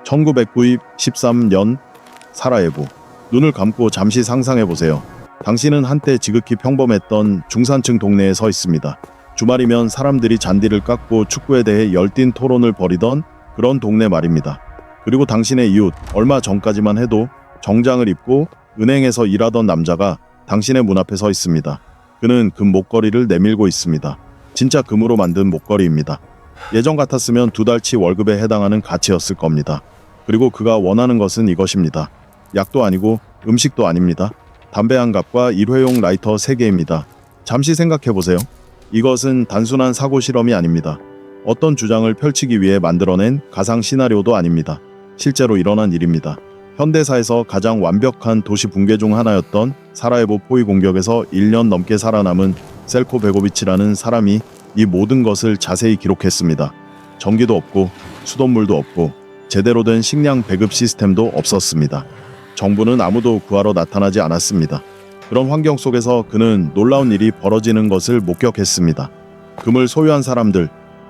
1993년 사라예보. 눈을 감고 잠시 상상해보세요. 당신은 한때 지극히 평범했던 중산층 동네에 서 있습니다. 주말이면 사람들이 잔디를 깎고 축구에 대해 열띤 토론을 벌이던 그런 동네 말입니다. 그리고 당신의 이웃, 얼마 전까지만 해도 정장을 입고 은행에서 일하던 남자가 당신의 문 앞에 서 있습니다. 그는 금 목걸이를 내밀고 있습니다. 진짜 금으로 만든 목걸이입니다. 예전 같았으면 2달치 월급에 해당하는 가치였을 겁니다. 그리고 그가 원하는 것은 이것입니다. 약도 아니고 음식도 아닙니다. 담배 한 갑과 일회용 라이터 3개입니다. 잠시 생각해보세요. 이것은 단순한 사고 실험이 아닙니다. 어떤 주장을 펼치기 위해 만들어낸 가상 시나리오도 아닙니다. 실제로 일어난 일입니다. 현대사에서 가장 완벽한 도시 붕괴 중 하나였던 사라예보 포위 공격에서 1년 넘게 살아남은 셀코 베고비치라는 사람이 이 모든 것을 자세히 기록했습니다. 전기도 없고 수돗물도 없고 제대로 된 식량 배급 시스템도 없었습니다. 정부는 아무도 구하러 나타나지 않았습니다. 그런 환경 속에서 그는 놀라운 일이 벌어지는 것을 목격했습니다. 금을 소유한 사람들,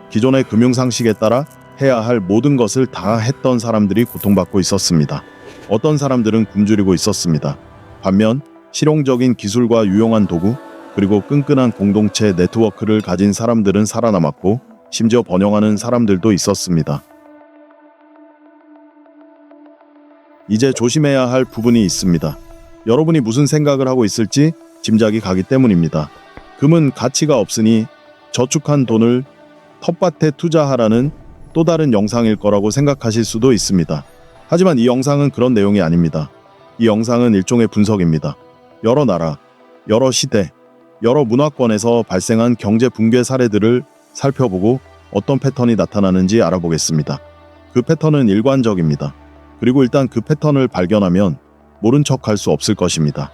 기존의 금융상식에 따라 해야 할 모든 것을 다 했던 사람들이 고통받고 있었습니다. 어떤 사람들은 굶주리고 있었습니다. 반면 실용적인 기술과 유용한 도구, 그리고 끈끈한 공동체 네트워크를 가진 사람들은 살아남았고 심지어 번영하는 사람들도 있었습니다. 이제 조심해야 할 부분이 있습니다. 여러분이 무슨 생각을 하고 있을지 짐작이 가기 때문입니다. 금은 가치가 없으니 저축한 돈을 텃밭에 투자하라는 또 다른 영상일 거라고 생각하실 수도 있습니다. 하지만 이 영상은 그런 내용이 아닙니다. 이 영상은 일종의 분석입니다. 여러 나라, 여러 시대, 여러 문화권에서 발생한 경제 붕괴 사례들을 살펴보고 어떤 패턴이 나타나는지 알아보겠습니다. 그 패턴은 일관적입니다. 그리고 일단 그 패턴을 발견하면 모른 척 할 수 없을 것입니다.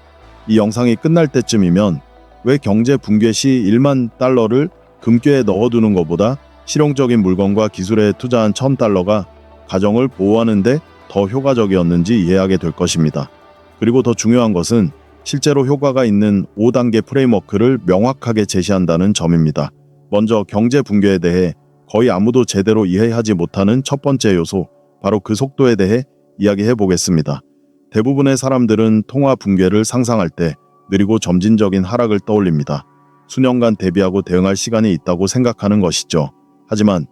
이 영상이 끝날 때쯤이면 왜 경제 붕괴 시 1만 달러를 금괴에 넣어두는 것보다 실용적인 물건과 기술에 투자한 1000달러가 가정을 보호하는 데 더 효과적이었는지 이해하게 될 것입니다. 그리고 더 중요한 것은 실제로 효과가 있는 5단계 프레임워크를 명확하게 제시한다는 점입니다. 먼저 경제 붕괴에 대해 거의 아무도 제대로 이해하지 못하는 첫 번째 요소, 바로 그 속도에 대해 이야기해 보겠습니다. 대부분의 사람들은 통화 붕괴를 상상할 때 느리고 점진적인 하락을 떠올립니다. 수년간 대비하고 대응할 시간이 있다고 생각하는 것이죠. 하지만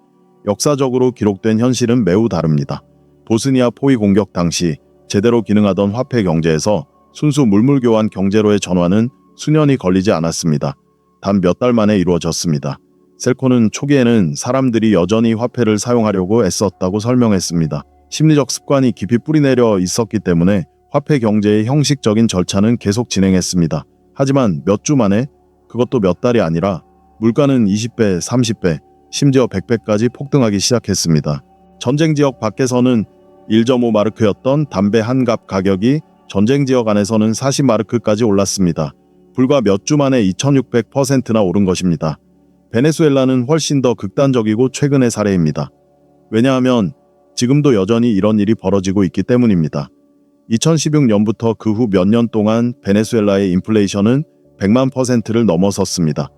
역사적으로 기록된 현실은 매우 다릅니다. 보스니아 포위 공격 당시 제대로 기능하던 화폐 경제에서 순수 물물 교환 경제로의 전환은 수년이 걸리지 않았습니다. 단 몇 달 만에 이루어졌습니다. 셀코는 초기에는 사람들이 여전히 화폐를 사용하려고 애썼다고 설명했습니다. 심리적 습관이 깊이 뿌리내려 있었기 때문에 화폐 경제의 형식적인 절차는 계속 진행했습니다. 하지만 몇 주 만에, 그것도 몇 달이 아니라 물가는 20배, 30배, 심지어 100배까지 폭등하기 시작했습니다. 전쟁 지역 밖에서는 1.5마르크였던 담배 한 갑 가격이 전쟁 지역 안에서는 40마르크까지 올랐습니다. 불과 몇 주 만에 2600%나 오른 것입니다. 베네수엘라는 훨씬 더 극단적이고 최근의 사례입니다. 왜냐하면 지금도 여전히 이런 일이 벌어지고 있기 때문입니다. 2016년부터 그 후 몇 년 동안 베네수엘라의 인플레이션은 100만%를 넘어섰습니다.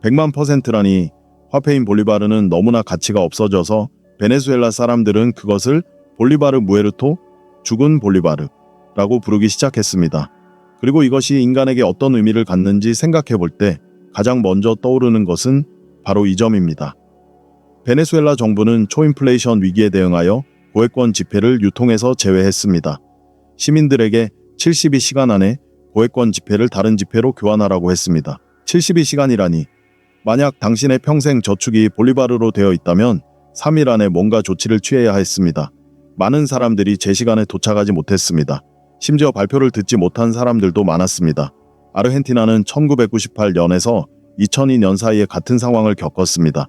100만%라니 화폐인 볼리바르는 너무나 가치가 없어져서 베네수엘라 사람들은 그것을 볼리바르 무에르토, 죽은 볼리바르라고 부르기 시작했습니다. 그리고 이것이 인간에게 어떤 의미를 갖는지 생각해 볼 때 가장 먼저 떠오르는 것은 바로 이 점입니다. 베네수엘라 정부는 초인플레이션 위기에 대응하여 고액권 지폐를 유통에서 제외했습니다. 시민들에게 72시간 안에 고액권 지폐를 다른 지폐로 교환하라고 했습니다. 72시간이라니 만약 당신의 평생 저축이 볼리바르로 되어 있다면 3일 안에 뭔가 조치를 취해야 했습니다. 많은 사람들이 제 시간에 도착하지 못했습니다. 심지어 발표를 듣지 못한 사람들도 많았습니다. 아르헨티나는 1998년에서 2002년 사이에 같은 상황을 겪었습니다.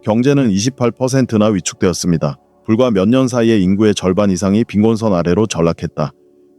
경제는 28%나 위축되었습니다. 불과 몇 년 사이에 인구의 절반 이상이 빈곤선 아래로 전락했다.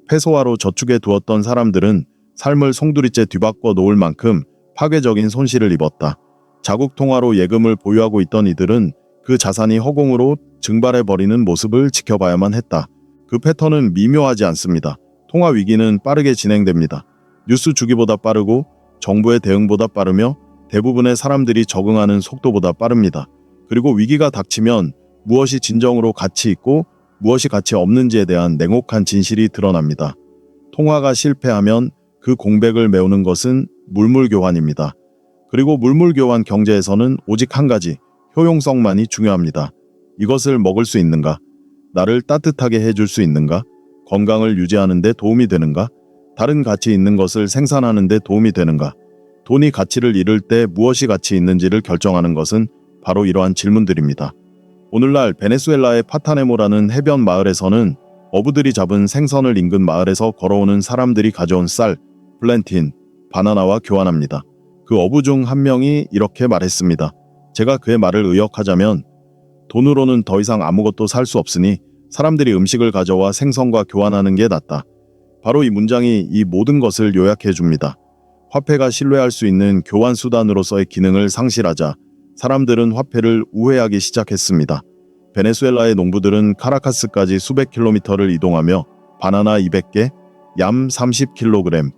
페소화로 저축해 두었던 사람들은 삶을 송두리째 뒤바꿔 놓을 만큼 파괴적인 손실을 입었다. 자국 통화로 예금을 보유하고 있던 이들은 그 자산이 허공으로 증발해버리는 모습을 지켜봐야만 했다. 그 패턴은 미묘하지 않습니다. 통화 위기는 빠르게 진행됩니다. 뉴스 주기보다 빠르고 정부의 대응보다 빠르며 대부분의 사람들이 적응하는 속도보다 빠릅니다. 그리고 위기가 닥치면 무엇이 진정으로 가치 있고 무엇이 가치 없는지에 대한 냉혹한 진실이 드러납니다. 통화가 실패하면 그 공백을 메우는 것은 물물교환입니다. 그리고 물물교환 경제에서는 오직 한 가지, 효용성만이 중요합니다. 이것을 먹을 수 있는가? 나를 따뜻하게 해줄 수 있는가? 건강을 유지하는 데 도움이 되는가? 다른 가치 있는 것을 생산하는 데 도움이 되는가? 돈이 가치를 잃을 때 무엇이 가치 있는지를 결정하는 것은 바로 이러한 질문들입니다. 오늘날 베네수엘라의 파타네모라는 해변 마을에서는 어부들이 잡은 생선을 인근 마을에서 걸어오는 사람들이 가져온 쌀, 플랜틴, 바나나와 교환합니다. 그 어부 중 한 명이 이렇게 말했습니다. 제가 그의 말을 의역하자면 돈으로는 더 이상 아무것도 살 수 없으니 사람들이 음식을 가져와 생선과 교환하는 게 낫다. 바로 이 문장이 이 모든 것을 요약해 줍니다. 화폐가 신뢰할 수 있는 교환 수단으로서의 기능을 상실하자 사람들은 화폐를 우회하기 시작했습니다. 베네수엘라의 농부들은 카라카스까지 수백 킬로미터를 이동하며 바나나 200개, 얌 30kg,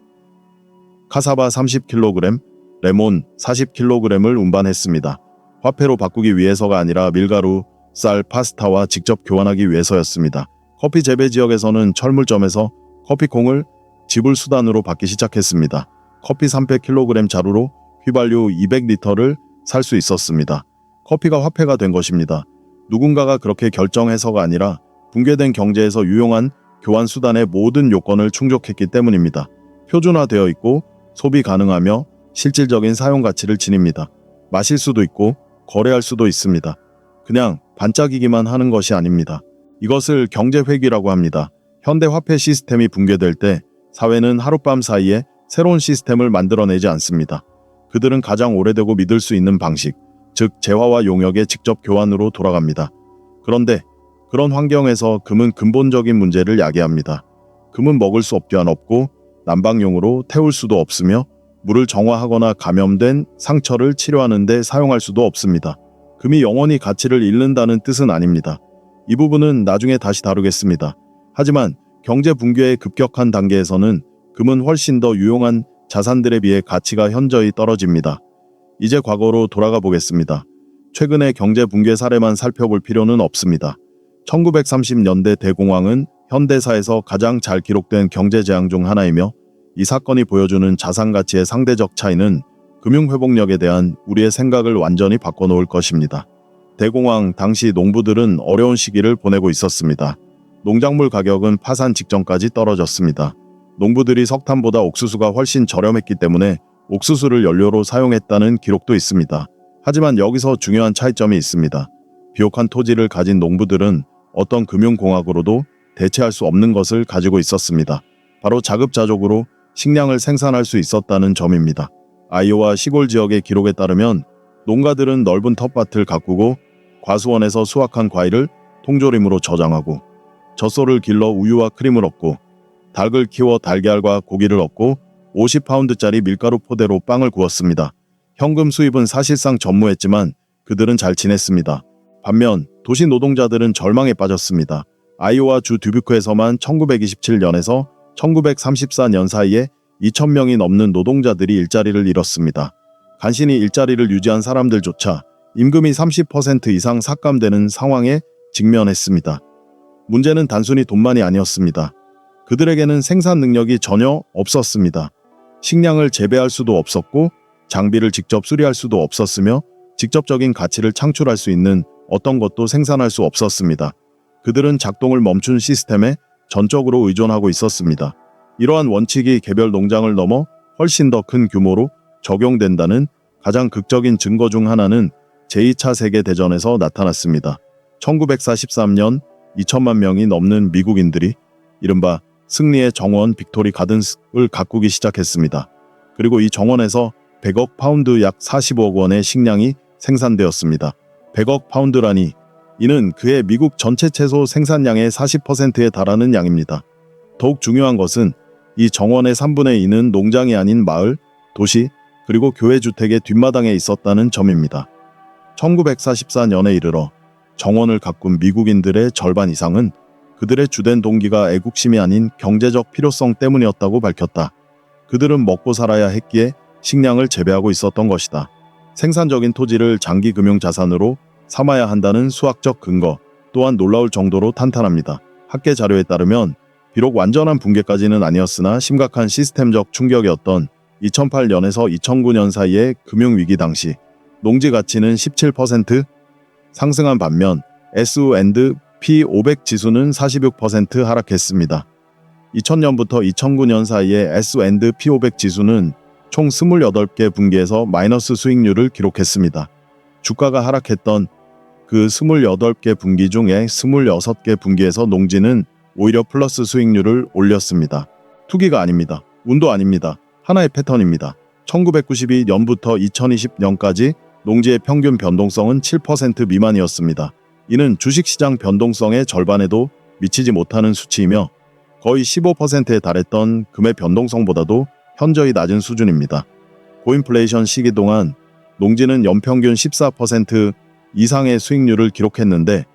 카사바 30kg, 레몬 40kg을 운반했습니다. 화폐로 바꾸기 위해서가 아니라 밀가루, 쌀, 파스타와 직접 교환하기 위해서였습니다. 커피 재배 지역에서는 철물점에서 커피콩을 지불 수단으로 받기 시작했습니다. 커피 300kg 자루로 휘발유 200리터를 살 수 있었습니다. 커피가 화폐가 된 것입니다. 누군가가 그렇게 결정해서가 아니라 붕괴된 경제에서 유용한 교환 수단의 모든 요건을 충족했기 때문입니다. 표준화되어 있고 소비 가능하며 실질적인 사용 가치를 지닙니다. 마실 수도 있고 거래할 수도 있습니다. 그냥 반짝이기만 하는 것이 아닙니다. 이것을 경제회귀라고 합니다. 현대 화폐 시스템이 붕괴될 때 사회는 하룻밤 사이에 새로운 시스템을 만들어내지 않습니다. 그들은 가장 오래되고 믿을 수 있는 방식, 즉 재화와 용역의 직접 교환으로 돌아갑니다. 그런데 그런 환경에서 금은 근본적인 문제를 야기합니다. 금은 먹을 수 없고 난방용으로 태울 수도 없으며 물을 정화하거나 감염된 상처를 치료하는 데 사용할 수도 없습니다. 금이 영원히 가치를 잃는다는 뜻은 아닙니다. 이 부분은 나중에 다시 다루겠습니다. 하지만 경제 붕괴의 급격한 단계에서는 금은 훨씬 더 유용한 자산들에 비해 가치가 현저히 떨어집니다. 이제 과거로 돌아가 보겠습니다. 최근의 경제 붕괴 사례만 살펴볼 필요는 없습니다. 1930년대 대공황은 현대사에서 가장 잘 기록된 경제재앙 중 하나이며 이 사건이 보여주는 자산 가치의 상대적 차이는 금융회복력에 대한 우리의 생각을 완전히 바꿔놓을 것입니다. 대공황 당시 농부들은 어려운 시기를 보내고 있었습니다. 농작물 가격은 파산 직전까지 떨어졌습니다. 농부들이 석탄보다 옥수수가 훨씬 저렴했기 때문에 옥수수를 연료로 사용했다는 기록도 있습니다. 하지만 여기서 중요한 차이점이 있습니다. 비옥한 토지를 가진 농부들은 어떤 금융공학으로도 대체할 수 없는 것을 가지고 있었습니다. 바로 자급자족으로 식량을 생산할 수 있었다는 점입니다. 아이오와 시골 지역의 기록에 따르면 농가들은 넓은 텃밭을 가꾸고 과수원에서 수확한 과일을 통조림으로 저장하고 젖소를 길러 우유와 크림을 얻고 닭을 키워 달걀과 고기를 얻고 50파운드짜리 밀가루 포대로 빵을 구웠습니다. 현금 수입은 사실상 전무했지만 그들은 잘 지냈습니다. 반면 도시 노동자들은 절망에 빠졌습니다. 아이오와 주 듀뷰크에서만 1927년에서 1934년 사이에 2,000명이 넘는 노동자들이 일자리를 잃었습니다. 간신히 일자리를 유지한 사람들조차 임금이 30% 이상 삭감되는 상황에 직면했습니다. 문제는 단순히 돈만이 아니었습니다. 그들에게는 생산 능력이 전혀 없었습니다. 식량을 재배할 수도 없었고 장비를 직접 수리할 수도 없었으며 직접적인 가치를 창출할 수 있는 어떤 것도 생산할 수 없었습니다. 그들은 작동을 멈춘 시스템에 전적으로 의존하고 있었습니다. 이러한 원칙이 개별 농장을 넘어 훨씬 더 큰 규모로 적용된다는 가장 극적인 증거 중 하나는 제2차 세계대전에서 나타났습니다. 1943년 2천만 명이 넘는 미국인들이 이른바 승리의 정원 빅토리 가든스를 가꾸기 시작했습니다. 그리고 이 정원에서 100억 파운드 약 45억 원의 식량이 생산되었습니다. 100억 파운드라니 이는 그의 미국 전체 채소 생산량의 40%에 달하는 양입니다. 더욱 중요한 것은 이 정원의 3분의 2는 농장이 아닌 마을, 도시, 그리고 교회 주택의 뒷마당에 있었다는 점입니다. 1944년에 이르러 정원을 가꾼 미국인들의 절반 이상은 그들의 주된 동기가 애국심이 아닌 경제적 필요성 때문이었다고 밝혔다. 그들은 먹고 살아야 했기에 식량을 재배하고 있었던 것이다. 생산적인 토지를 장기 금융 자산으로 삼아야 한다는 수학적 근거, 또한 놀라울 정도로 탄탄합니다. 학계 자료에 따르면 비록 완전한 붕괴까지는 아니었으나 심각한 시스템적 충격이었던 2008년에서 2009년 사이의 금융위기 당시 농지 가치는 17% 상승한 반면 S&P 500 지수는 46% 하락했습니다. 2000년부터 2009년 사이에 S&P 500 지수는 총 28개 분기에서 마이너스 수익률을 기록했습니다. 주가가 하락했던 그 28개 분기 중에 26개 분기에서 농지는 오히려 플러스 수익률을 올렸습니다. 투기가 아닙니다. 운도 아닙니다. 하나의 패턴입니다. 1992년부터 2020년까지 농지의 평균 변동성은 7% 미만이었습니다. 이는 주식시장 변동성의 절반에도 미치지 못하는 수치이며 거의 15%에 달했던 금의 변동성보다도 현저히 낮은 수준입니다. 고인플레이션 시기 동안 농지는 연평균 14% 이상의 수익률을 기록했는데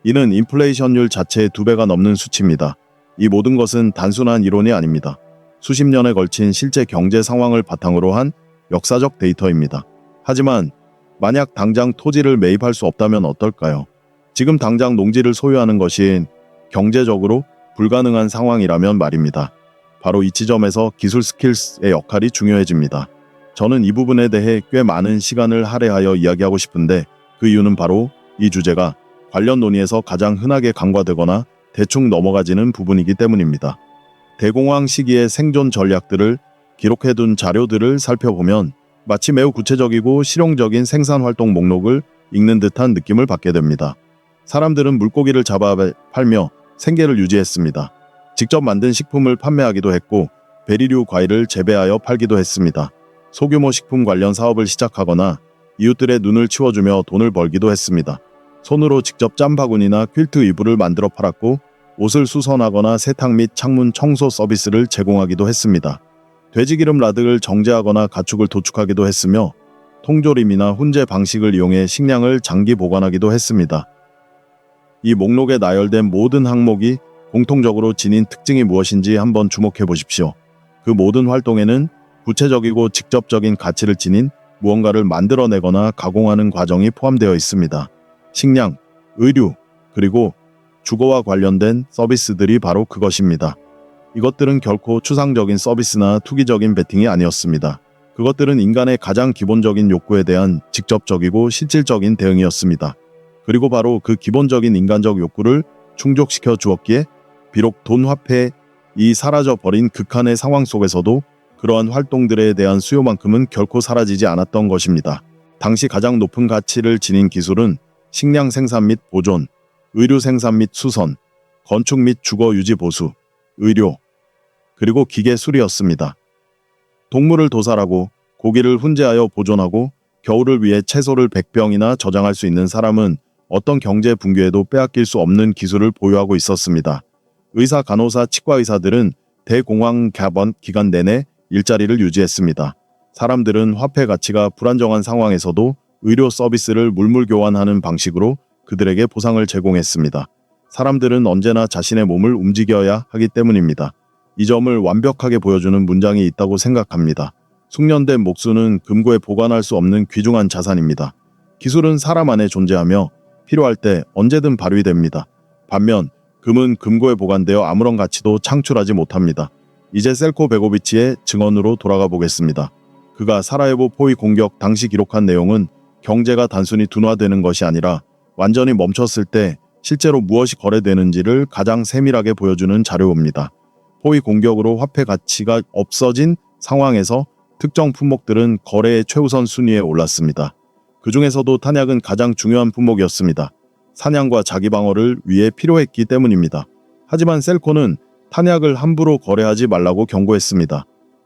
이는 인플레이션율 자체의 2배가 넘는 수치입니다. 이 모든 것은 단순한 이론이 아닙니다. 수십 년에 걸친 실제 경제 상황을 바탕으로 한 역사적 데이터입니다. 하지만 만약 당장 토지를 매입할 수 없다면 어떨까요? 지금 당장 농지를 소유하는 것이 경제적으로 불가능한 상황이라면 말입니다. 바로 이 지점에서 기술 스킬스의 역할이 중요해집니다. 저는 이 부분에 대해 꽤 많은 시간을 할애하여 이야기하고 싶은데 그 이유는 바로 이 주제가 관련 논의에서 가장 흔하게 간과되거나 대충 넘어가지는 부분이기 때문입니다. 대공황 시기의 생존 전략들을 기록해둔 자료들을 살펴보면 마치 매우 구체적이고 실용적인 생산활동 목록을 읽는 듯한 느낌을 받게 됩니다. 사람들은 물고기를 잡아 팔며 생계를 유지했습니다. 직접 만든 식품을 판매하기도 했고 베리류 과일을 재배하여 팔기도 했습니다. 소규모 식품 관련 사업을 시작하거나 이웃들의 눈을 치워주며 돈을 벌기도 했습니다. 손으로 직접 짠 바구니나 퀼트 이불을 만들어 팔았고 옷을 수선하거나 세탁 및 창문 청소 서비스를 제공하기도 했습니다. 돼지기름 라드를 정제하거나 가축을 도축하기도 했으며 통조림이나 훈제 방식을 이용해 식량을 장기 보관하기도 했습니다. 이 목록에 나열된 모든 항목이 공통적으로 지닌 특징이 무엇인지 한번 주목해 보십시오. 그 모든 활동에는 구체적이고 직접적인 가치를 지닌 무언가를 만들어내거나 가공하는 과정이 포함되어 있습니다. 식량, 의류, 그리고 주거와 관련된 서비스들이 바로 그것입니다. 이것들은 결코 추상적인 서비스나 투기적인 베팅이 아니었습니다. 그것들은 인간의 가장 기본적인 욕구에 대한 직접적이고 실질적인 대응이었습니다. 그리고 바로 그 기본적인 인간적 욕구를 충족시켜 주었기에 비록 돈 화폐이 사라져버린 극한의 상황 속에서도 그러한 활동들에 대한 수요만큼은 결코 사라지지 않았던 것입니다. 당시 가장 높은 가치를 지닌 기술은 식량 생산 및 보존, 의류 생산 및 수선, 건축 및 주거 유지 보수, 의료, 그리고 기계 수리였습니다. 동물을 도살하고 고기를 훈제하여 보존하고 겨울을 위해 채소를 100병이나 저장할 수 있는 사람은 어떤 경제 붕괴에도 빼앗길 수 없는 기술을 보유하고 있었습니다. 의사, 간호사, 치과의사들은 대공황 기간 내내 일자리를 유지했습니다. 사람들은 화폐 가치가 불안정한 상황에서도 의료 서비스를 물물교환하는 방식으로 그들에게 보상을 제공했습니다. 사람들은 언제나 자신의 몸을 움직여야 하기 때문입니다. 이 점을 완벽하게 보여주는 문장이 있다고 생각합니다. 숙련된 목수는 금고에 보관할 수 없는 귀중한 자산입니다. 기술은 사람 안에 존재하며 필요할 때 언제든 발휘됩니다. 반면 금은 금고에 보관되어 아무런 가치도 창출하지 못합니다. 이제 셀코 베고비치의 증언으로 돌아가 보겠습니다. 그가 사라예보 포위 공격 당시 기록한 내용은 경제가 단순히 둔화되는 것이 아니라 완전히 멈췄을 때 실제로 무엇이 거래되는지를 가장 세밀하게 보여주는 자료입니다. 포위 공격으로 화폐 가치가 없어진 상황에서 특정 품목들은 거래의 최우선 순위에 올랐습니다. 그 중에서도 탄약은 가장 중요한 품목이었습니다. 사냥과 자기 방어를 위해 필요했기 때문입니다. 하지만 셀코는 탄약을 함부로 거래하지 말라고 경고했습니다.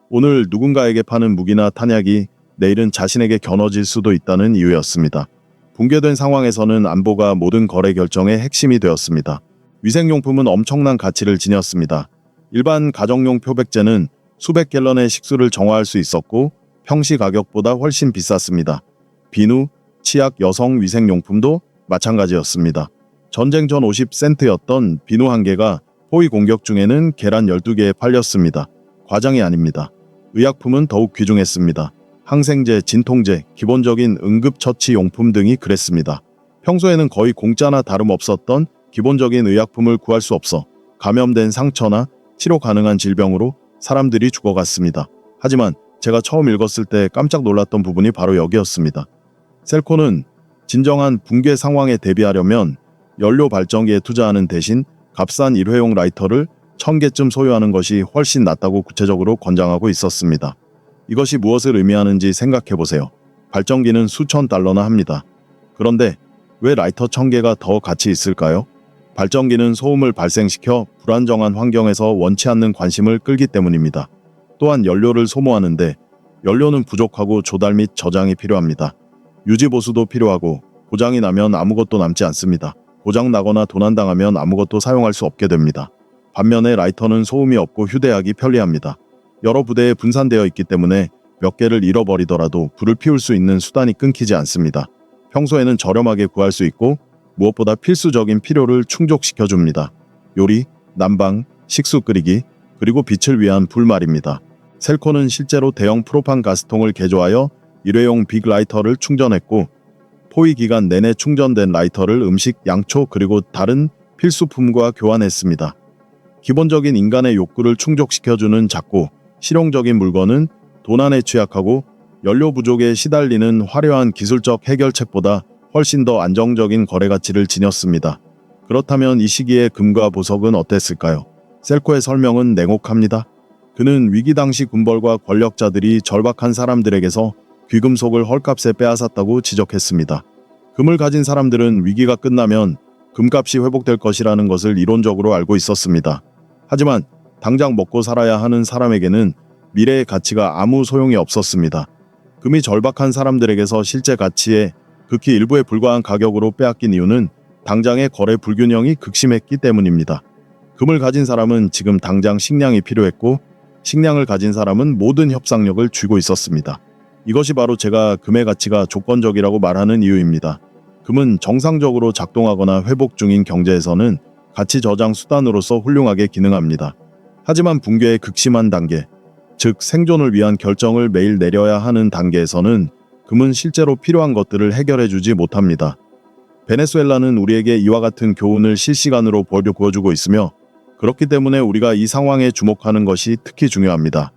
오늘 누군가에게 파는 무기나 탄약이 내일은 자신에게 겨눠질 수도 있다는 이유였습니다. 붕괴된 상황에서는 안보가 모든 거래 결정의 핵심이 되었습니다. 위생용품은 엄청난 가치를 지녔습니다. 일반 가정용 표백제는 수백 갤런의 식수를 정화할 수 있었고 평시 가격보다 훨씬 비쌌습니다. 비누, 치약, 여성 위생용품도 마찬가지였습니다. 전쟁 전 50센트였던 비누 한 개가 포위 공격 중에는 계란 12개에 팔렸습니다. 과장이 아닙니다. 의약품은 더욱 귀중했습니다. 항생제, 진통제, 기본적인 응급처치 용품 등이 그랬습니다. 평소에는 거의 공짜나 다름없었던 기본적인 의약품을 구할 수 없어 감염된 상처나 치료 가능한 질병으로 사람들이 죽어갔습니다. 하지만 제가 처음 읽었을 때 깜짝 놀랐던 부분이 바로 여기였습니다. 셀코는 진정한 붕괴 상황에 대비하려면 연료 발전기에 투자하는 대신 값싼 일회용 라이터를 1000개쯤 소유하는 것이 훨씬 낫다고 구체적으로 권장하고 있었습니다. 이것이 무엇을 의미하는지 생각해보세요. 발전기는 수천 달러나 합니다. 그런데 왜 라이터 1000개가 더 가치 있을까요? 발전기는 소음을 발생시켜 불안정한 환경에서 원치 않는 관심을 끌기 때문입니다. 또한 연료를 소모하는데 연료는 부족하고 조달 및 저장이 필요합니다. 유지보수도 필요하고 고장이 나면 아무것도 남지 않습니다. 고장 나거나 도난당하면 아무것도 사용할 수 없게 됩니다. 반면에 라이터는 소음이 없고 휴대하기 편리합니다. 여러 부대에 분산되어 있기 때문에 몇 개를 잃어버리더라도 불을 피울 수 있는 수단이 끊기지 않습니다. 평소에는 저렴하게 구할 수 있고 무엇보다 필수적인 필요를 충족시켜줍니다. 요리, 난방, 식수 끓이기, 그리고 빛을 위한 불 말입니다. 셀코는 실제로 대형 프로판 가스통을 개조하여 일회용 빅라이터를 충전했고 포위 기간 내내 충전된 라이터를 음식, 양초 그리고 다른 필수품과 교환했습니다. 기본적인 인간의 욕구를 충족시켜주는 작고 실용적인 물건은 도난에 취약하고 연료 부족에 시달리는 화려한 기술적 해결책보다 훨씬 더 안정적인 거래 가치를 지녔습니다. 그렇다면 이 시기에 금과 보석은 어땠을까요? 셀코의 설명은 냉혹합니다. 그는 위기 당시 군벌과 권력자들이 절박한 사람들에게서 귀금속을 헐값에 빼앗았다고 지적했습니다. 금을 가진 사람들은 위기가 끝나면 금값이 회복될 것이라는 것을 이론적으로 알고 있었습니다. 하지만 당장 먹고 살아야 하는 사람에게는 미래의 가치가 아무 소용이 없었습니다. 금이 절박한 사람들에게서 실제 가치의 극히 일부에 불과한 가격으로 빼앗긴 이유는 당장의 거래 불균형이 극심했기 때문입니다. 금을 가진 사람은 지금 당장 식량이 필요했고 식량을 가진 사람은 모든 협상력을 쥐고 있었습니다. 이것이 바로 제가 금의 가치가 조건적이라고 말하는 이유입니다. 금은 정상적으로 작동하거나 회복 중인 경제에서는 가치 저장 수단으로서 훌륭하게 기능합니다. 하지만 붕괴의 극심한 단계, 즉 생존을 위한 결정을 매일 내려야 하는 단계에서는 금은 실제로 필요한 것들을 해결해주지 못합니다. 베네수엘라는 우리에게 이와 같은 교훈을 실시간으로 보여주고 있으며 그렇기 때문에 우리가 이 상황에 주목하는 것이 특히 중요합니다.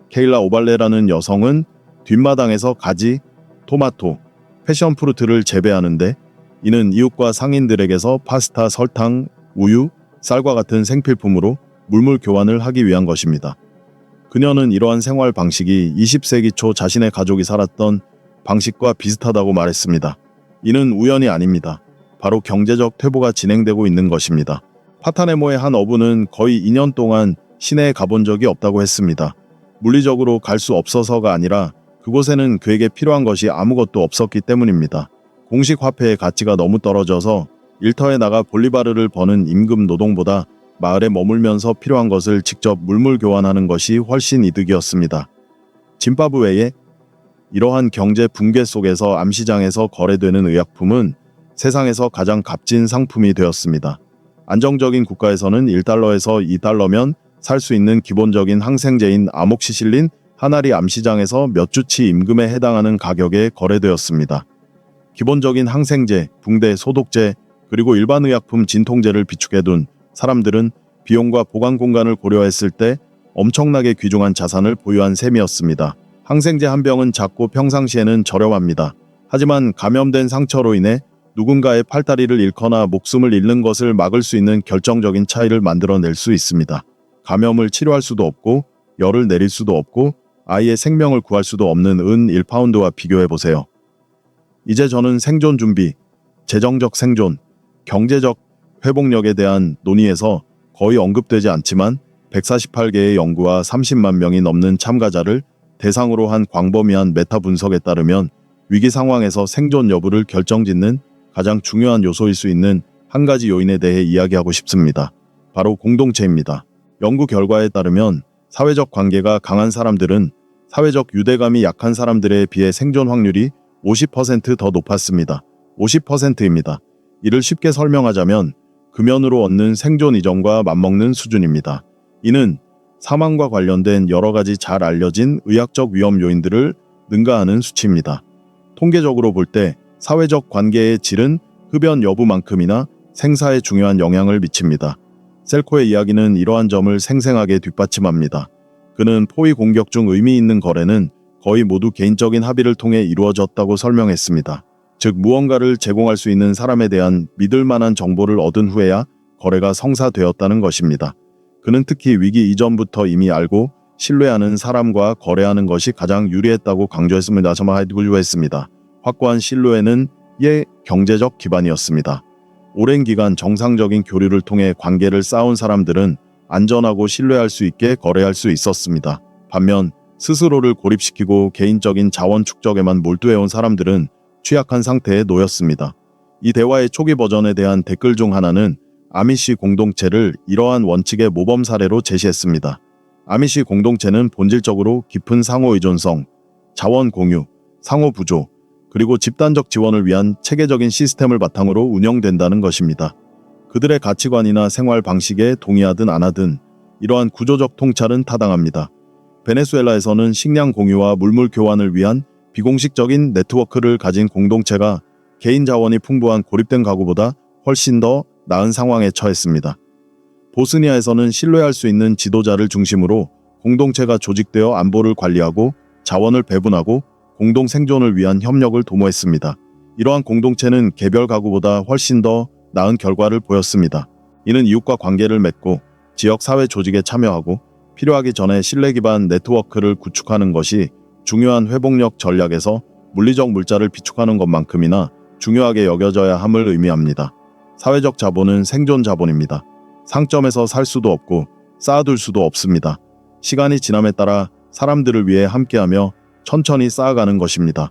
케일라 오발레라는 여성은 뒷마당에서 가지, 토마토, 패션프루트를 재배하는데 이는 이웃과 상인들에게서 파스타, 설탕, 우유, 쌀과 같은 생필품으로 물물 교환을 하기 위한 것입니다. 그녀는 이러한 생활 방식이 20세기 초 자신의 가족이 살았던 방식과 비슷하다고 말했습니다. 이는 우연이 아닙니다. 바로 경제적 퇴보가 진행되고 있는 것입니다. 파타네모의 한 어부는 거의 2년 동안 시내에 가본 적이 없다고 했습니다. 물리적으로 갈 수 없어서가 아니라 그곳에는 그에게 필요한 것이 아무것도 없었기 때문입니다. 공식 화폐의 가치가 너무 떨어져서 일터에 나가 볼리바르를 버는 임금 노동보다 마을에 머물면서 필요한 것을 직접 물물 교환하는 것이 훨씬 이득이었습니다. 짐바브웨의 이러한 경제 붕괴 속에서 암시장에서 거래되는 의약품은 세상에서 가장 값진 상품이 되었습니다. 안정적인 국가에서는 1달러에서 2달러면 살 수 있는 기본적인 항생제인 아목시실린 한 알이 암시장에서 몇 주치 임금에 해당하는 가격에 거래되었습니다. 기본적인 항생제, 붕대, 소독제, 그리고 일반 의약품 진통제를 비축해둔 사람들은 비용과 보관 공간을 고려했을 때 엄청나게 귀중한 자산을 보유한 셈이었습니다. 항생제 한 병은 작고 평상시에는 저렴합니다. 하지만 감염된 상처로 인해 누군가의 팔다리를 잃거나 목숨을 잃는 것을 막을 수 있는 결정적인 차이를 만들어낼 수 있습니다. 감염을 치료할 수도 없고 열을 내릴 수도 없고 아이의 생명을 구할 수도 없는 은 1파운드와 비교해보세요. 이제 저는 생존 준비, 재정적 생존, 경제적 회복력에 대한 논의에서 거의 언급되지 않지만 148개의 연구와 30만 명이 넘는 참가자를 대상으로 한 광범위한 메타 분석에 따르면 위기 상황에서 생존 여부를 결정짓는 가장 중요한 요소일 수 있는 한 가지 요인에 대해 이야기하고 싶습니다. 바로 공동체입니다. 연구 결과에 따르면 사회적 관계가 강한 사람들은 사회적 유대감이 약한 사람들에 비해 생존 확률이 50% 더 높았습니다. 50%입니다. 이를 쉽게 설명하자면 금연으로 얻는 생존 이점과 맞먹는 수준입니다. 이는 사망과 관련된 여러 가지 잘 알려진 의학적 위험 요인들을 능가하는 수치입니다. 통계적으로 볼 때 사회적 관계의 질은 흡연 여부만큼이나 생사에 중요한 영향을 미칩니다. 셀코의 이야기는 이러한 점을 생생하게 뒷받침합니다. 그는 포위 공격 중 의미 있는 거래는 거의 모두 개인적인 합의를 통해 이루어졌다고 설명했습니다. 즉 무언가를 제공할 수 있는 사람에 대한 믿을 만한 정보를 얻은 후에야 거래가 성사되었다는 것입니다. 그는 특히 위기 이전부터 이미 알고 신뢰하는 사람과 거래하는 것이 가장 유리했다고 강조했습니다. 확고한 신뢰는 이의 경제적 기반이었습니다. 오랜 기간 정상적인 교류를 통해 관계를 쌓은 사람들은 안전하고 신뢰할 수 있게 거래할 수 있었습니다. 반면 스스로를 고립시키고 개인적인 자원 축적에만 몰두해온 사람들은 취약한 상태에 놓였습니다. 이 대화의 초기 버전에 대한 댓글 중 하나는 아미시 공동체를 이러한 원칙의 모범 사례로 제시했습니다. 아미시 공동체는 본질적으로 깊은 상호 의존성, 자원 공유, 상호 부조, 그리고 집단적 지원을 위한 체계적인 시스템을 바탕으로 운영된다는 것입니다. 그들의 가치관이나 생활 방식에 동의하든 안 하든 이러한 구조적 통찰은 타당합니다. 베네수엘라에서는 식량 공유와 물물 교환을 위한 비공식적인 네트워크를 가진 공동체가 개인 자원이 풍부한 고립된 가구보다 훨씬 더 나은 상황에 처했습니다. 보스니아에서는 신뢰할 수 있는 지도자를 중심으로 공동체가 조직되어 안보를 관리하고 자원을 배분하고 공동 생존을 위한 협력을 도모했습니다. 이러한 공동체는 개별 가구보다 훨씬 더 나은 결과를 보였습니다. 이는 이웃과 관계를 맺고 지역 사회 조직에 참여하고 필요하기 전에 신뢰 기반 네트워크를 구축하는 것이 중요한 회복력 전략에서 물리적 물자를 비축하는 것만큼이나 중요하게 여겨져야 함을 의미합니다. 사회적 자본은 생존 자본입니다. 상점에서 살 수도 없고 쌓아둘 수도 없습니다. 시간이 지남에 따라 사람들을 위해 함께하며 천천히 쌓아가는 것입니다.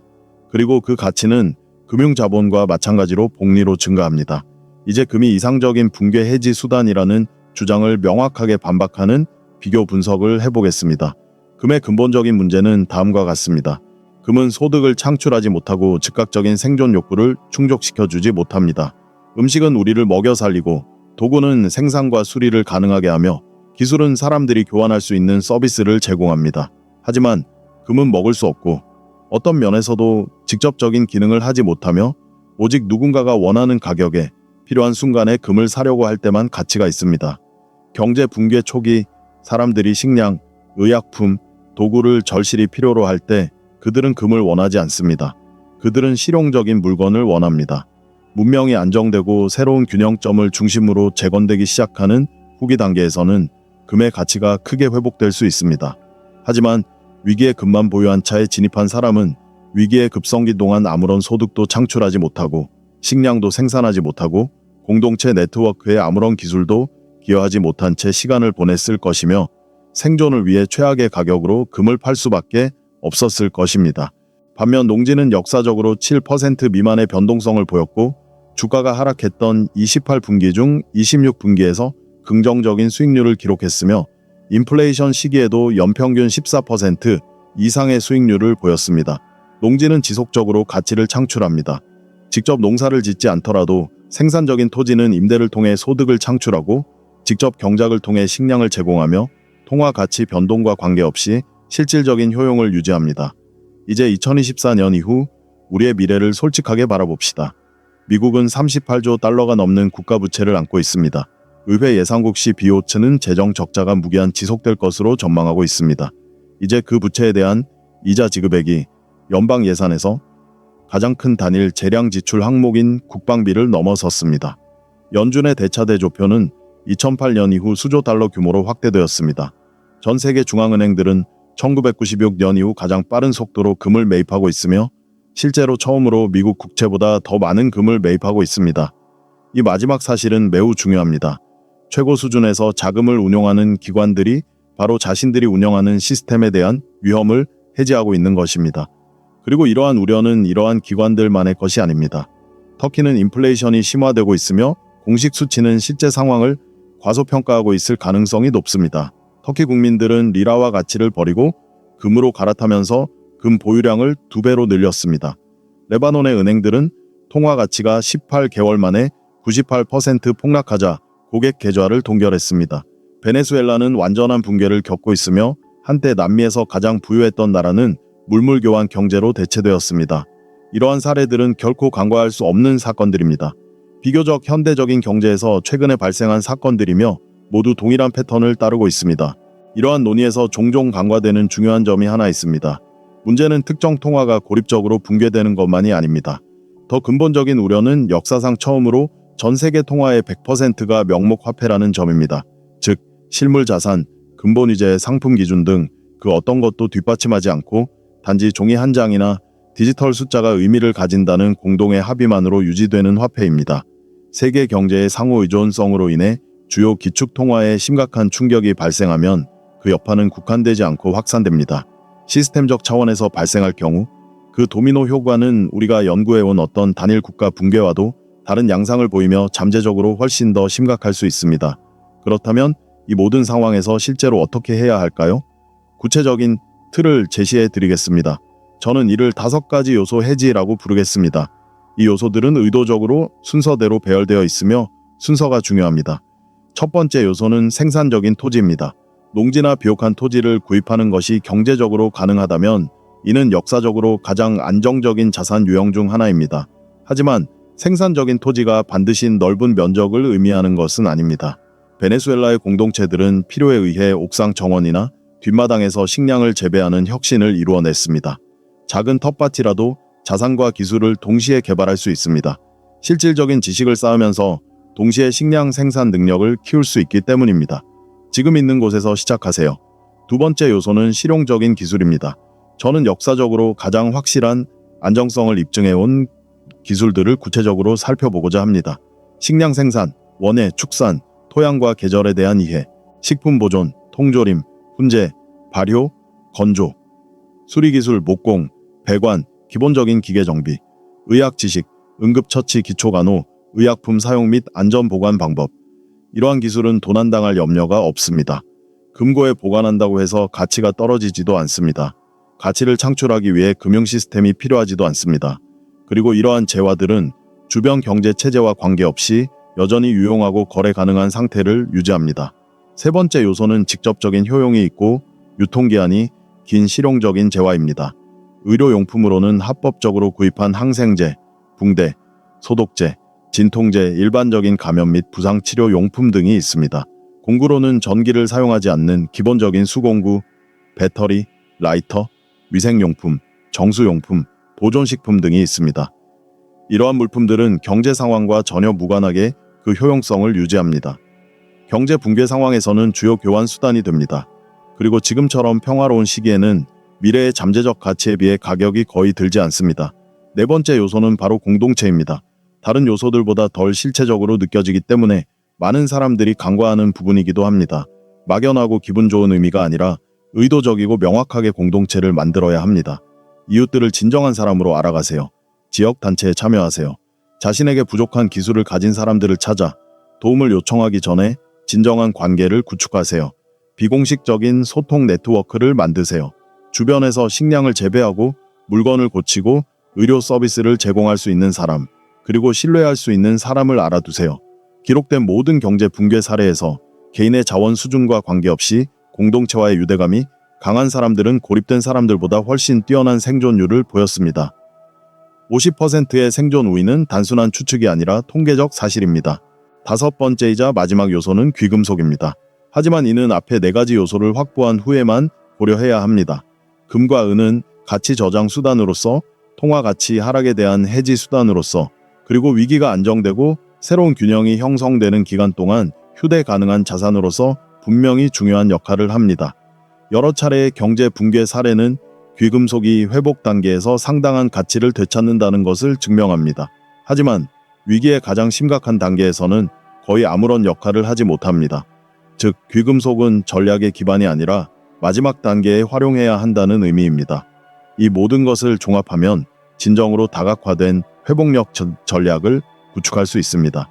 그리고 그 가치는 금융자본과 마찬가지로 복리로 증가합니다. 이제 금이 이상적인 붕괴 해지 수단이라는 주장을 명확하게 반박하는 비교 분석을 해보겠습니다. 금의 근본적인 문제는 다음과 같습니다. 금은 소득을 창출하지 못하고 즉각적인 생존 욕구를 충족시켜주지 못합니다. 음식은 우리를 먹여 살리고 도구는 생산과 수리를 가능하게 하며 기술은 사람들이 교환할 수 있는 서비스를 제공합니다. 하지만 금은 먹을 수 없고 어떤 면에서도 직접적인 기능을 하지 못하며 오직 누군가가 원하는 가격에 필요한 순간에 금을 사려고 할 때만 가치가 있습니다. 경제 붕괴 초기 사람들이 식량, 의약품, 도구를 절실히 필요로 할 때 그들은 금을 원하지 않습니다. 그들은 실용적인 물건을 원합니다. 문명이 안정되고 새로운 균형점을 중심으로 재건되기 시작하는 후기 단계에서는 금의 가치가 크게 회복될 수 있습니다. 하지만 위기의 금만 보유한 차에 진입한 사람은 위기의 급성기 동안 아무런 소득도 창출하지 못하고 식량도 생산하지 못하고 공동체 네트워크에 아무런 기술도 기여하지 못한 채 시간을 보냈을 것이며 생존을 위해 최악의 가격으로 금을 팔 수밖에 없었을 것입니다. 반면 농지는 역사적으로 7% 미만의 변동성을 보였고 주가가 하락했던 28분기 중 26분기에서 긍정적인 수익률을 기록했으며 인플레이션 시기에도 연평균 14% 이상의 수익률을 보였습니다. 농지는 지속적으로 가치를 창출합니다. 직접 농사를 짓지 않더라도 생산적인 토지는 임대를 통해 소득을 창출하고 직접 경작을 통해 식량을 제공하며 통화 가치 변동과 관계없이 실질적인 효용을 유지합니다. 이제 2024년 이후 우리의 미래를 솔직하게 바라봅시다. 미국은 38조 달러가 넘는 국가부채를 안고 있습니다. 의회 예상국 BOT는 재정 적자가 무기한 지속될 것으로 전망하고 있습니다. 이제 그 부채에 대한 이자 지급액이 연방 예산에서 가장 큰 단일 재량 지출 항목인 국방비를 넘어섰습니다. 연준의 대차 대조표는 2008년 이후 수조 달러 규모로 확대되었습니다. 전 세계 중앙은행들은 1996년 이후 가장 빠른 속도로 금을 매입하고 있으며 실제로 처음으로 미국 국채보다 더 많은 금을 매입하고 있습니다. 이 마지막 사실은 매우 중요합니다. 최고 수준에서 자금을 운용하는 기관들이 바로 자신들이 운영하는 시스템에 대한 위험을 해지하고 있는 것입니다. 그리고 이러한 우려는 이러한 기관들만의 것이 아닙니다. 터키는 인플레이션이 심화되고 있으며 공식 수치는 실제 상황을 과소평가하고 있을 가능성이 높습니다. 터키 국민들은 리라화 가치를 버리고 금으로 갈아타면서 금 보유량을 2배로 늘렸습니다. 레바논의 은행들은 통화 가치가 18개월 만에 98% 폭락하자 고객 계좌를 동결했습니다. 베네수엘라는 완전한 붕괴를 겪고 있으며 한때 남미에서 가장 부유했던 나라는 물물 교환 경제로 대체되었습니다. 이러한 사례들은 결코 간과할 수 없는 사건들입니다. 비교적 현대적인 경제에서 최근에 발생한 사건들이며 모두 동일한 패턴을 따르고 있습니다. 이러한 논의에서 종종 간과되는 중요한 점이 하나 있습니다. 문제는 특정 통화가 고립적으로 붕괴되는 것만이 아닙니다. 더 근본적인 우려는 역사상 처음으로 전 세계 통화의 100%가 명목 화폐라는 점입니다. 즉, 실물 자산, 근본 위제, 상품 기준 등 그 어떤 것도 뒷받침하지 않고 단지 종이 한 장이나 디지털 숫자가 의미를 가진다는 공동의 합의만으로 유지되는 화폐입니다. 세계 경제의 상호 의존성으로 인해 주요 기축 통화에 심각한 충격이 발생하면 그 여파는 국한되지 않고 확산됩니다. 시스템적 차원에서 발생할 경우 그 도미노 효과는 우리가 연구해온 어떤 단일 국가 붕괴와도 다른 양상을 보이며 잠재적으로 훨씬 더 심각할 수 있습니다. 그렇다면 이 모든 상황에서 실제로 어떻게 해야 할까요? 구체적인 틀을 제시해 드리겠습니다. 저는 이를 5가지 요소 해지라고 부르겠습니다. 이 요소들은 의도적으로 순서대로 배열되어 있으며 순서가 중요합니다. 첫 번째 요소는 생산적인 토지입니다. 농지나 비옥한 토지를 구입하는 것이 경제적으로 가능하다면 이는 역사적으로 가장 안정적인 자산 유형 중 하나입니다. 하지만 생산적인 토지가 반드시 넓은 면적을 의미하는 것은 아닙니다. 베네수엘라의 공동체들은 필요에 의해 옥상 정원이나 뒷마당에서 식량을 재배하는 혁신을 이루어냈습니다. 작은 텃밭이라도 자산과 기술을 동시에 개발할 수 있습니다. 실질적인 지식을 쌓으면서 동시에 식량 생산 능력을 키울 수 있기 때문입니다. 지금 있는 곳에서 시작하세요. 두 번째 요소는 실용적인 기술입니다. 저는 역사적으로 가장 확실한 안정성을 입증해온 기술들을 구체적으로 살펴보고자 합니다. 식량 생산, 원예, 축산, 토양과 계절에 대한 이해, 식품 보존, 통조림, 훈제, 발효, 건조, 수리기술, 목공, 배관, 기본적인 기계 정비, 의학 지식, 응급처치 기초간호, 의약품 사용 및 안전 보관 방법. 이러한 기술은 도난당할 염려가 없습니다. 금고에 보관한다고 해서 가치가 떨어지지도 않습니다. 가치를 창출하기 위해 금융 시스템이 필요하지도 않습니다. 그리고 이러한 재화들은 주변 경제 체제와 관계없이 여전히 유용하고 거래 가능한 상태를 유지합니다. 세 번째 요소는 직접적인 효용이 있고 유통기한이 긴 실용적인 재화입니다. 의료용품으로는 합법적으로 구입한 항생제, 붕대, 소독제, 진통제, 일반적인 감염 및 부상치료 용품 등이 있습니다. 공구로는 전기를 사용하지 않는 기본적인 수공구, 배터리, 라이터, 위생용품, 정수용품, 보존식품 등이 있습니다. 이러한 물품들은 경제 상황과 전혀 무관하게 그 효용성을 유지합니다. 경제 붕괴 상황에서는 주요 교환 수단이 됩니다. 그리고 지금처럼 평화로운 시기에는 미래의 잠재적 가치에 비해 가격이 거의 들지 않습니다. 네 번째 요소는 바로 공동체입니다. 다른 요소들보다 덜 실체적으로 느껴지기 때문에 많은 사람들이 간과하는 부분이기도 합니다. 막연하고 기분 좋은 의미가 아니라 의도적이고 명확하게 공동체를 만들어야 합니다. 이웃들을 진정한 사람으로 알아가세요. 지역 단체에 참여하세요. 자신에게 부족한 기술을 가진 사람들을 찾아 도움을 요청하기 전에 진정한 관계를 구축하세요. 비공식적인 소통 네트워크를 만드세요. 주변에서 식량을 재배하고 물건을 고치고 의료 서비스를 제공할 수 있는 사람, 그리고 신뢰할 수 있는 사람을 알아두세요. 기록된 모든 경제 붕괴 사례에서 개인의 자원 수준과 관계없이 공동체와의 유대감이 강한 사람들은 고립된 사람들보다 훨씬 뛰어난 생존율을 보였습니다. 50%의 생존 우위는 단순한 추측이 아니라 통계적 사실입니다. 다섯 번째이자 마지막 요소는 귀금속입니다. 하지만 이는 앞에 4가지 요소를 확보한 후에만 고려해야 합니다. 금과 은은 가치 저장 수단으로서, 통화 가치 하락에 대한 해지 수단으로서, 그리고 위기가 안정되고 새로운 균형이 형성되는 기간 동안 휴대 가능한 자산으로서 분명히 중요한 역할을 합니다. 여러 차례의 경제 붕괴 사례는 귀금속이 회복 단계에서 상당한 가치를 되찾는다는 것을 증명합니다. 하지만 위기의 가장 심각한 단계에서는 거의 아무런 역할을 하지 못합니다. 즉, 귀금속은 전략의 기반이 아니라 마지막 단계에 활용해야 한다는 의미입니다. 이 모든 것을 종합하면 진정으로 다각화된 회복력 전략을 구축할 수 있습니다.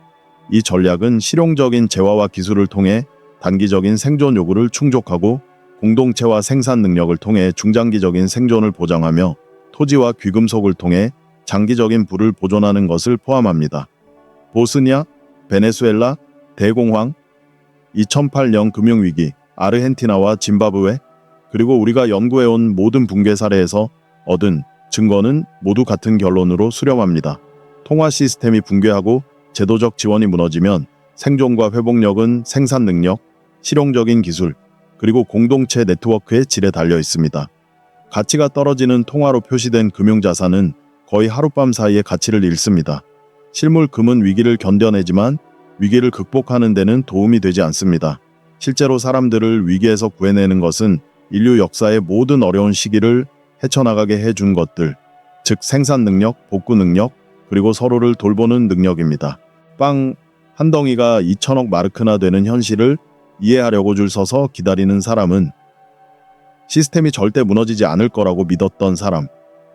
이 전략은 실용적인 재화와 기술을 통해 단기적인 생존 요구를 충족하고 공동체와 생산 능력을 통해 중장기적인 생존을 보장하며 토지와 귀금속을 통해 장기적인 부를 보존하는 것을 포함합니다. 보스니아, 베네수엘라, 대공황, 2008년 금융위기, 아르헨티나와 짐바브웨, 그리고 우리가 연구해온 모든 붕괴 사례에서 얻은 증거는 모두 같은 결론으로 수렴합니다. 통화 시스템이 붕괴하고 제도적 지원이 무너지면 생존과 회복력은 생산 능력, 실용적인 기술, 그리고 공동체 네트워크의 질에 달려 있습니다. 가치가 떨어지는 통화로 표시된 금융자산은 거의 하룻밤 사이에 가치를 잃습니다. 실물 금은 위기를 견뎌내지만 위기를 극복하는 데는 도움이 되지 않습니다. 실제로 사람들을 위기에서 구해내는 것은 인류 역사의 모든 어려운 시기를 헤쳐나가게 해준 것들, 즉 생산 능력, 복구 능력, 그리고 서로를 돌보는 능력입니다. 빵 한 덩이가 2천억 마르크나 되는 현실을 이해하려고 줄 서서 기다리는 사람은 시스템이 절대 무너지지 않을 거라고 믿었던 사람,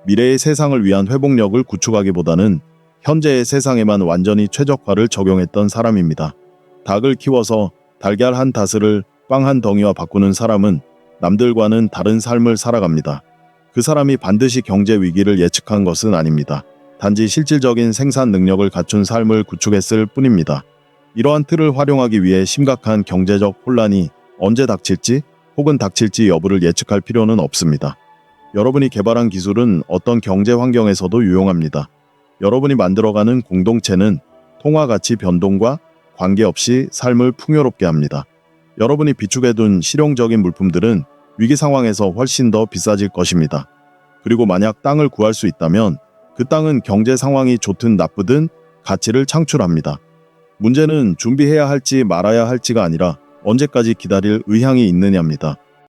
미래의 세상을 위한 회복력을 구축하기보다는 현재의 세상에만 완전히 최적화를 적용했던 사람입니다. 닭을 키워서 달걀 한 다스를 빵 한 덩이와 바꾸는 사람은 남들과는 다른 삶을 살아갑니다. 그 사람이 반드시 경제 위기를 예측한 것은 아닙니다. 단지 실질적인 생산 능력을 갖춘 삶을 구축했을 뿐입니다. 이러한 틀을 활용하기 위해 심각한 경제적 혼란이 언제 닥칠지 혹은 닥칠지 여부를 예측할 필요는 없습니다. 여러분이 개발한 기술은 어떤 경제 환경에서도 유용합니다. 여러분이 만들어가는 공동체는 통화 가치 변동과 관계없이 삶을 풍요롭게 합니다. 여러분이 비축해둔 실용적인 물품들은 위기 상황에서 훨씬 더 비싸질 것입니다. 그리고 만약 땅을 구할 수 있다면 그 땅은 경제 상황이 좋든 나쁘든 가치를 창출합니다. 문제는 준비해야 할지 말아야 할지가 아니라 언제까지 기다릴 의향이 있느냐입니다.